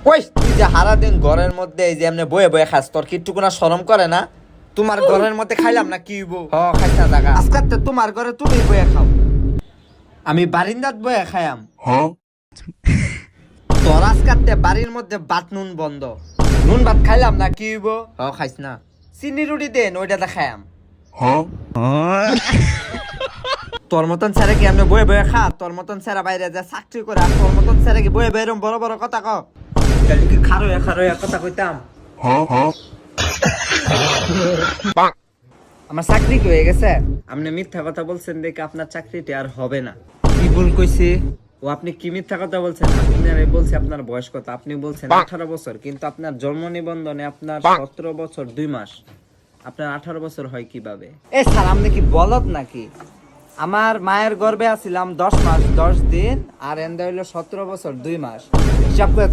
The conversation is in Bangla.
কই তুই যে সারাদিন ঘরের মধ্যে এই যে এমনি বয়ে বয়ে খাস, তোর কি একটু কোনো শরম করে না? তোমার ঘরের মধ্যে খাইলাম না কি হইব? খাইস না জায়গা আজকে তো তোমার ঘরে তুমি বয়ে খাও, আমি বারিন্দাত বয়ে খাইয়াম। তোর আজকাতে বাড়ির মধ্যে ভাত নুন বন্ধ, নুন ভাত খাইলাম না কি হইব? খাইস না, চিনি রুটি দেন ওইটাতে খাইয়াম। তোর মতন স্যারে কি এমনি বয়ে বয়ে খা? তোর মতন স্যারা বাইরে যা চাকরি করে, আর তোর মতন স্যারে কি বয়ে বয়ে এরকম বড় বড় কথা কও? তাহলে কি খারোয়া খারোয়া কথা কইতাম? আমার চাকরি কি হয়ে গেছে? আপনি মিথ্যা কথা বলছেন দেখে আপনার চাকরিটি আর হবে না। কি ভুল কইছি? ও আপনি কি মিথ্যা কথা বলছেন? আমি বলছি আপনার বয়স কত, আপনি বলছেন 18 বছর, কিন্তু আপনার জন্ম নিবন্ধনে আপনার 17 বছর 2 মাস। আপনার 18 বছর হয় কিভাবে? এ স্যার আপনি কি বলদ নাকি? আমার মায়ের গর্ভে আছিলাম 10 মাস 10 দিন, আর এন্ডা হইলো 17 বছর 2 মাস। হিসাব করে